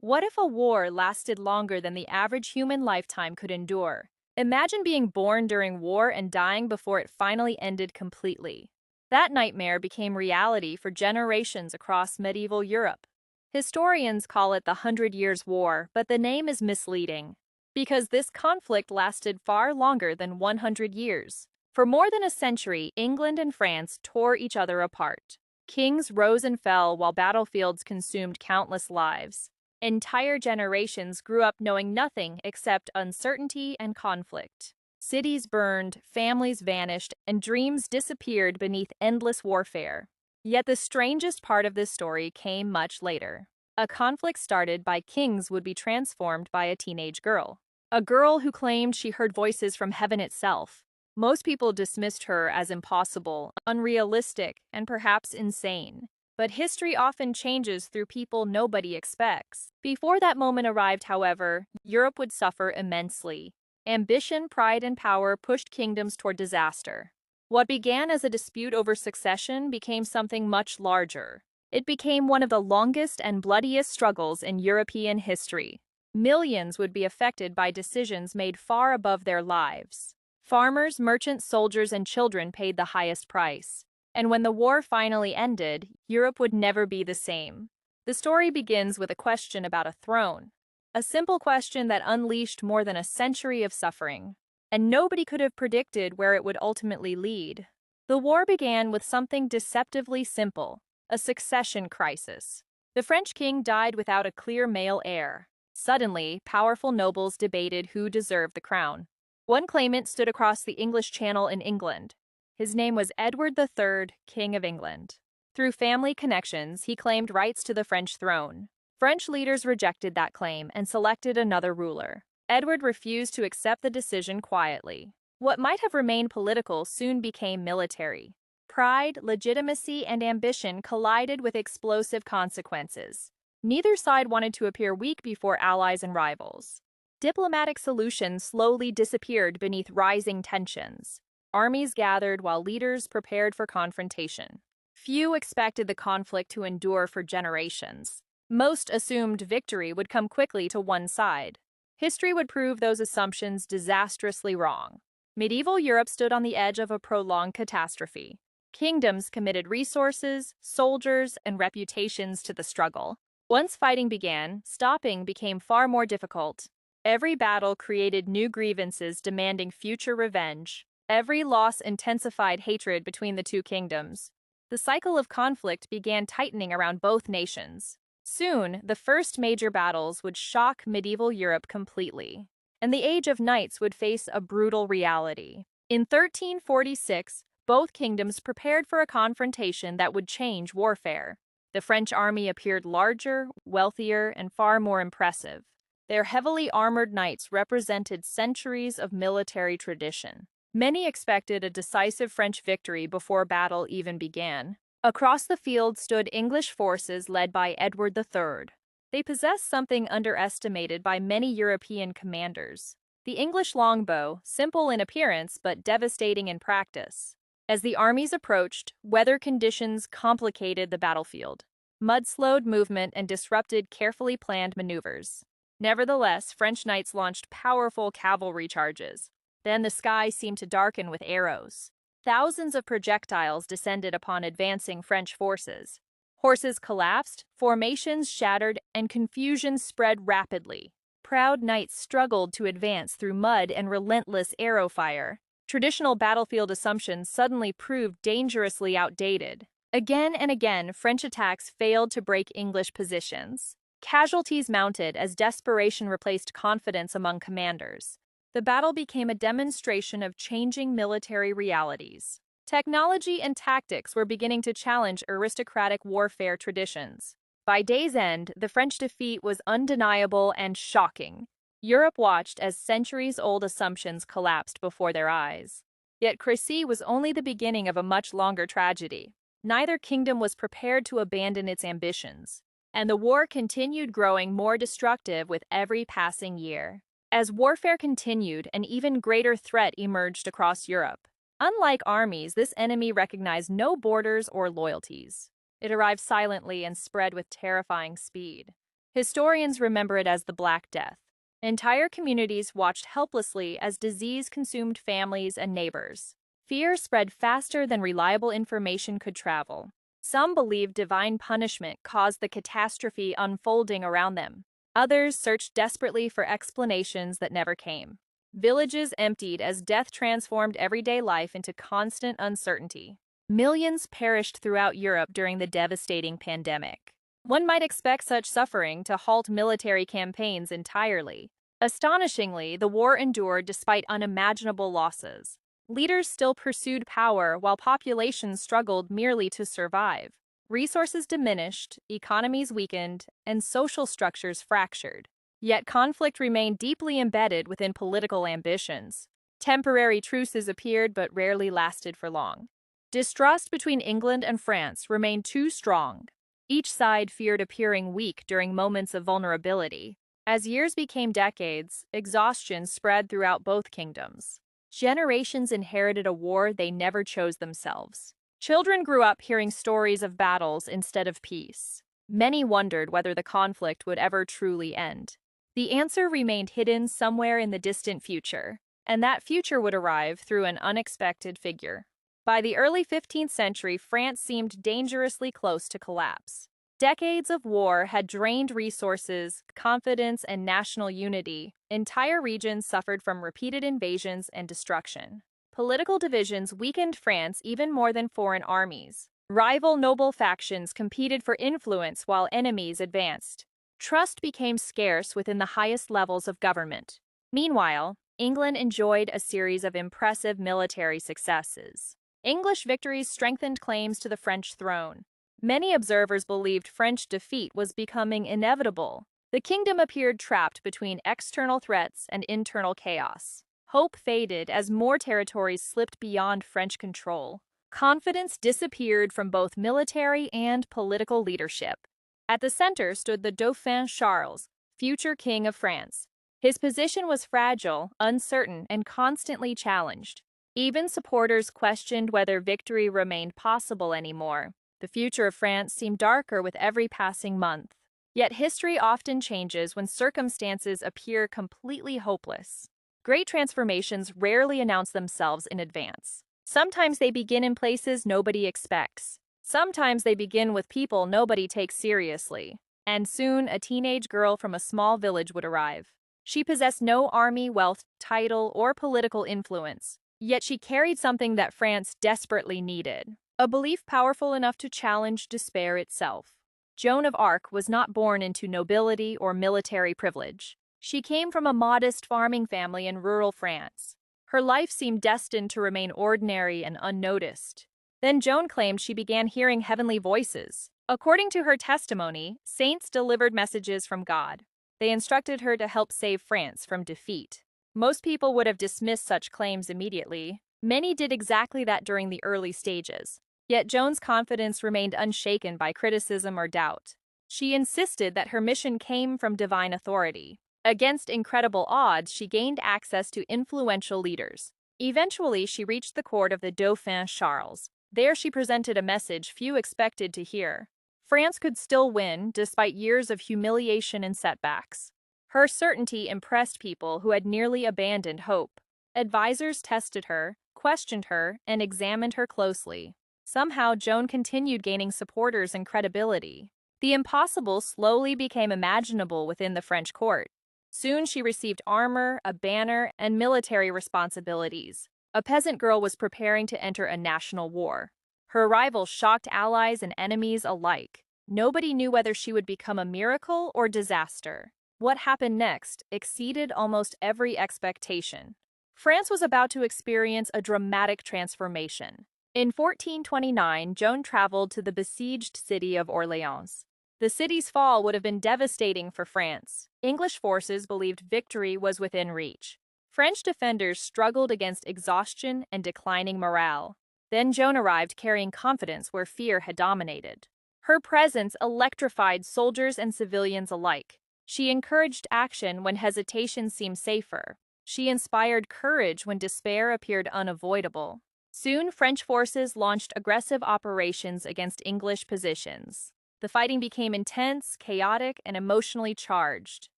What if a war lasted longer than the average human lifetime could endure? Imagine being born during war and dying before it finally ended completely. That nightmare became reality for generations across medieval Europe. Historians call it the Hundred Years' War, but the name is misleading because this conflict lasted far longer than 100 years. For more than a century, England and France tore each other apart. Kings rose and fell while battlefields consumed countless lives. Entire generations grew up knowing nothing except uncertainty and conflict. Cities burned, families vanished, and dreams disappeared beneath endless warfare. Yet the strangest part of this story came much later. A conflict started by kings would be transformed by a teenage girl. A girl who claimed she heard voices from heaven itself. Most people dismissed her as impossible, unrealistic, and perhaps insane. But history often changes through people nobody expects. Before that moment arrived, however, Europe would suffer immensely. Ambition, pride, and power pushed kingdoms toward disaster. What began as a dispute over succession became something much larger. It became one of the longest and bloodiest struggles in European history. Millions would be affected by decisions made far above their lives. Farmers, merchants, soldiers, and children paid the highest price. And when the war finally ended, Europe would never be the same. The story begins with a question about a throne. A simple question that unleashed more than a century of suffering. And nobody could have predicted where it would ultimately lead. The war began with something deceptively simple, a succession crisis. The French king died without a clear male heir. Suddenly, powerful nobles debated who deserved the crown. One claimant stood across the English Channel in England. His name was Edward III, King of England. Through family connections, he claimed rights to the French throne. French leaders rejected that claim and selected another ruler. Edward refused to accept the decision quietly. What might have remained political soon became military. Pride, legitimacy, and ambition collided with explosive consequences. Neither side wanted to appear weak before allies and rivals. Diplomatic solutions slowly disappeared beneath rising tensions. Armies gathered while leaders prepared for confrontation. Few expected the conflict to endure for generations. Most assumed victory would come quickly to one side. History would prove those assumptions disastrously wrong. Medieval Europe stood on the edge of a prolonged catastrophe. Kingdoms committed resources, soldiers, and reputations to the struggle. Once fighting began, stopping became far more difficult. Every battle created new grievances demanding future revenge. Every loss intensified hatred between the two kingdoms. The cycle of conflict began tightening around both nations. Soon, the first major battles would shock medieval Europe completely, and the Age of Knights would face a brutal reality. In 1346, both kingdoms prepared for a confrontation that would change warfare. The French army appeared larger, wealthier, and far more impressive. Their heavily armored knights represented centuries of military tradition. Many expected a decisive French victory before battle even began. Across the field stood English forces led by Edward III. They possessed something underestimated by many European commanders: the English longbow, simple in appearance but devastating in practice. As the armies approached, weather conditions complicated the battlefield. Mud slowed movement and disrupted carefully planned maneuvers. Nevertheless, French knights launched powerful cavalry charges. Then the sky seemed to darken with arrows. Thousands of projectiles descended upon advancing French forces. Horses collapsed, formations shattered, and confusion spread rapidly. Proud knights struggled to advance through mud and relentless arrow fire. Traditional battlefield assumptions suddenly proved dangerously outdated. Again and again, French attacks failed to break English positions. Casualties mounted as desperation replaced confidence among commanders. The battle became a demonstration of changing military realities. Technology and tactics were beginning to challenge aristocratic warfare traditions. By day's end, the French defeat was undeniable and shocking. Europe watched as centuries-old assumptions collapsed before their eyes. Yet Crécy was only the beginning of a much longer tragedy. Neither kingdom was prepared to abandon its ambitions, and the war continued growing more destructive with every passing year. As warfare continued, an even greater threat emerged across Europe. Unlike armies, this enemy recognized no borders or loyalties. It arrived silently and spread with terrifying speed. Historians remember it as the Black Death. Entire communities watched helplessly as disease consumed families and neighbors. Fear spread faster than reliable information could travel. Some believed divine punishment caused the catastrophe unfolding around them. Others searched desperately for explanations that never came. Villages emptied as death transformed everyday life into constant uncertainty. Millions perished throughout Europe during the devastating pandemic. One might expect such suffering to halt military campaigns entirely. Astonishingly, the war endured despite unimaginable losses. Leaders still pursued power while populations struggled merely to survive. Resources diminished, economies weakened, and social structures fractured. Yet conflict remained deeply embedded within political ambitions. Temporary truces appeared but rarely lasted for long. Distrust between England and France remained too strong. Each side feared appearing weak during moments of vulnerability. As years became decades, exhaustion spread throughout both kingdoms. Generations inherited a war they never chose themselves. Children grew up hearing stories of battles instead of peace. Many wondered whether the conflict would ever truly end. The answer remained hidden somewhere in the distant future, and that future would arrive through an unexpected figure. By the early 15th century, France seemed dangerously close to collapse. Decades of war had drained resources, confidence, and national unity. Entire regions suffered from repeated invasions and destruction. Political divisions weakened France even more than foreign armies. Rival noble factions competed for influence while enemies advanced. Trust became scarce within the highest levels of government. Meanwhile, England enjoyed a series of impressive military successes. English victories strengthened claims to the French throne. Many observers believed French defeat was becoming inevitable. The kingdom appeared trapped between external threats and internal chaos. Hope faded as more territories slipped beyond French control. Confidence disappeared from both military and political leadership. At the center stood the Dauphin Charles, future king of France. His position was fragile, uncertain, and constantly challenged. Even supporters questioned whether victory remained possible anymore. The future of France seemed darker with every passing month. Yet history often changes when circumstances appear completely hopeless. Great transformations rarely announce themselves in advance. Sometimes they begin in places nobody expects. Sometimes they begin with people nobody takes seriously. And soon, a teenage girl from a small village would arrive. She possessed no army, wealth, title, or political influence. Yet she carried something that France desperately needed. A belief powerful enough to challenge despair itself. Joan of Arc was not born into nobility or military privilege. She came from a modest farming family in rural France. Her life seemed destined to remain ordinary and unnoticed. Then Joan claimed she began hearing heavenly voices. According to her testimony, saints delivered messages from God. They instructed her to help save France from defeat. Most people would have dismissed such claims immediately. Many did exactly that during the early stages. Yet Joan's confidence remained unshaken by criticism or doubt. She insisted that her mission came from divine authority. Against incredible odds, she gained access to influential leaders. Eventually, she reached the court of the Dauphin Charles. There she presented a message few expected to hear. France could still win, despite years of humiliation and setbacks. Her certainty impressed people who had nearly abandoned hope. Advisors tested her, questioned her, and examined her closely. Somehow, Joan continued gaining supporters and credibility. The impossible slowly became imaginable within the French court. Soon she received armor, a banner, and military responsibilities. A peasant girl was preparing to enter a national war. Her arrival shocked allies and enemies alike. Nobody knew whether she would become a miracle or disaster. What happened next exceeded almost every expectation. France was about to experience a dramatic transformation. In 1429, Joan traveled to the besieged city of Orléans. The city's fall would have been devastating for France. English forces believed victory was within reach. French defenders struggled against exhaustion and declining morale. Then Joan arrived carrying confidence where fear had dominated. Her presence electrified soldiers and civilians alike. She encouraged action when hesitation seemed safer. She inspired courage when despair appeared unavoidable. Soon, French forces launched aggressive operations against English positions. The fighting became intense, chaotic, and emotionally charged.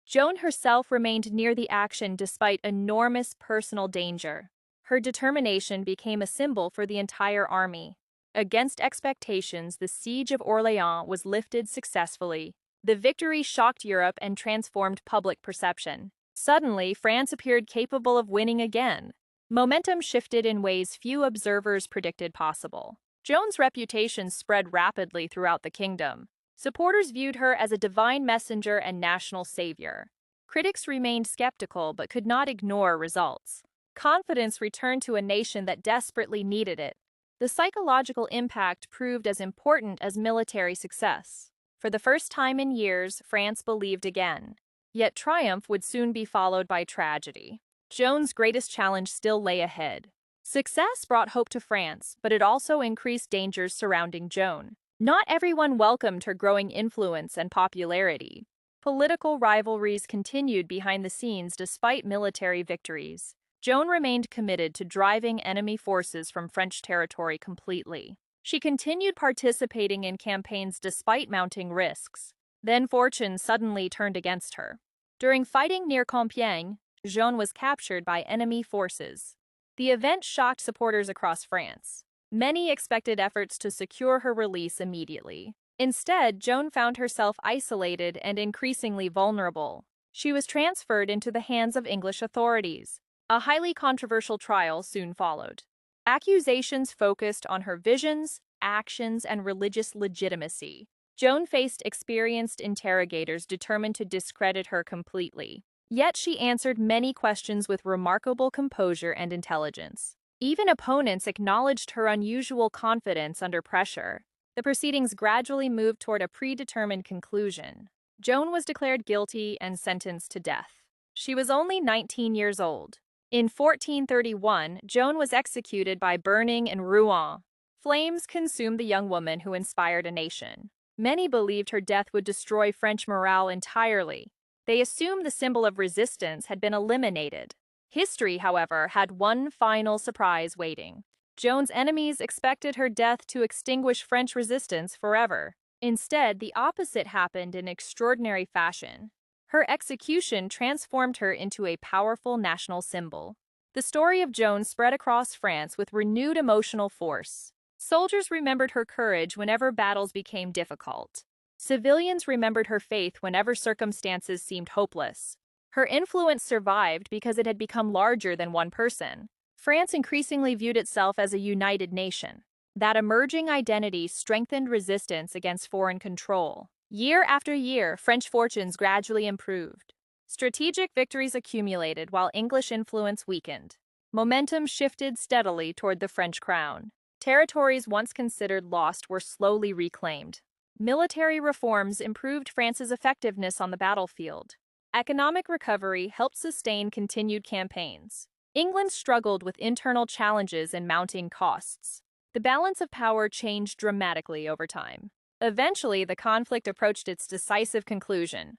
Joan herself remained near the action despite enormous personal danger. Her determination became a symbol for the entire army. Against expectations, the siege of Orléans was lifted successfully. The victory shocked Europe and transformed public perception. Suddenly, France appeared capable of winning again. Momentum shifted in ways few observers predicted possible. Joan's reputation spread rapidly throughout the kingdom. Supporters viewed her as a divine messenger and national savior. Critics remained skeptical but could not ignore results. Confidence returned to a nation that desperately needed it. The psychological impact proved as important as military success. For the first time in years, France believed again. Yet triumph would soon be followed by tragedy. Joan's greatest challenge still lay ahead. Success brought hope to France, but it also increased dangers surrounding Joan. Not everyone welcomed her growing influence and popularity. Political rivalries continued behind the scenes despite military victories. Joan remained committed to driving enemy forces from French territory completely. She continued participating in campaigns despite mounting risks. Then fortune suddenly turned against her. During fighting near Compiègne, Joan was captured by enemy forces. The event shocked supporters across France. Many expected efforts to secure her release immediately. Instead, Joan found herself isolated and increasingly vulnerable. She was transferred into the hands of English authorities. A highly controversial trial soon followed. Accusations focused on her visions, actions, and religious legitimacy. Joan faced experienced interrogators determined to discredit her completely. Yet she answered many questions with remarkable composure and intelligence. Even opponents acknowledged her unusual confidence under pressure. The proceedings gradually moved toward a predetermined conclusion. Joan was declared guilty and sentenced to death. She was only 19 years old. In 1431, Joan was executed by burning in Rouen. Flames consumed the young woman who inspired a nation. Many believed her death would destroy French morale entirely. They assumed the symbol of resistance had been eliminated. History, however, had one final surprise waiting. Joan's enemies expected her death to extinguish French resistance forever. Instead, the opposite happened in extraordinary fashion. Her execution transformed her into a powerful national symbol. The story of Joan spread across France with renewed emotional force. Soldiers remembered her courage whenever battles became difficult. Civilians remembered her faith whenever circumstances seemed hopeless. Her influence survived because it had become larger than one person. France increasingly viewed itself as a united nation. That emerging identity strengthened resistance against foreign control. Year after year, French fortunes gradually improved. Strategic victories accumulated while English influence weakened. Momentum shifted steadily toward the French crown. Territories once considered lost were slowly reclaimed. Military reforms improved France's effectiveness on the battlefield. Economic recovery helped sustain continued campaigns. England struggled with internal challenges and mounting costs. The balance of power changed dramatically over time. Eventually, the conflict approached its decisive conclusion.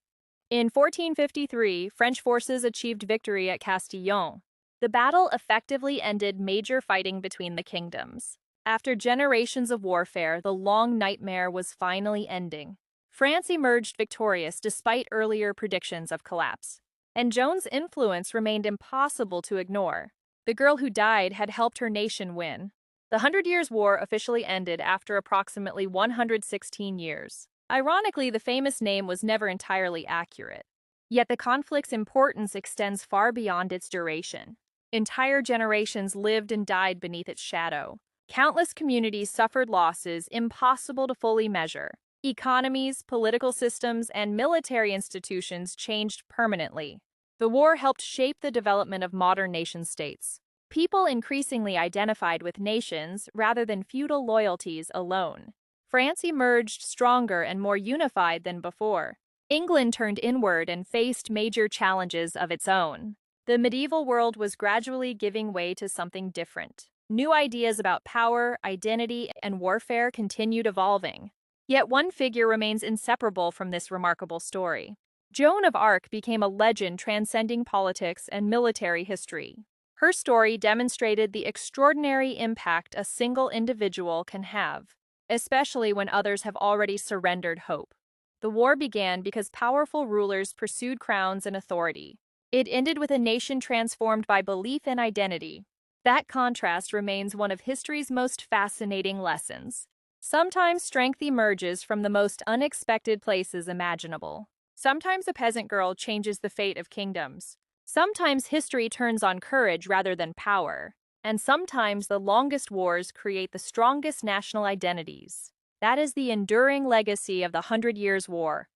In 1453, French forces achieved victory at Castillon. The battle effectively ended major fighting between the kingdoms. After generations of warfare, the long nightmare was finally ending. France emerged victorious despite earlier predictions of collapse. And Joan's influence remained impossible to ignore. The girl who died had helped her nation win. The Hundred Years' War officially ended after approximately 116 years. Ironically, the famous name was never entirely accurate. Yet the conflict's importance extends far beyond its duration. Entire generations lived and died beneath its shadow. Countless communities suffered losses impossible to fully measure. Economies, political systems, and military institutions changed permanently. The war helped shape the development of modern nation-states. People increasingly identified with nations rather than feudal loyalties alone. France emerged stronger and more unified than before. England turned inward and faced major challenges of its own. The medieval world was gradually giving way to something different. New ideas about power, identity, and warfare continued evolving. Yet one figure remains inseparable from this remarkable story. Joan of Arc became a legend transcending politics and military history. Her story demonstrated the extraordinary impact a single individual can have. especially when others have already surrendered hope. The war began because powerful rulers pursued crowns and authority. It ended with a nation transformed by belief and identity. That contrast remains one of history's most fascinating lessons. Sometimes strength emerges from the most unexpected places imaginable. Sometimes a peasant girl changes the fate of kingdoms. Sometimes history turns on courage rather than power. And sometimes the longest wars create the strongest national identities. That is the enduring legacy of the Hundred Years' War.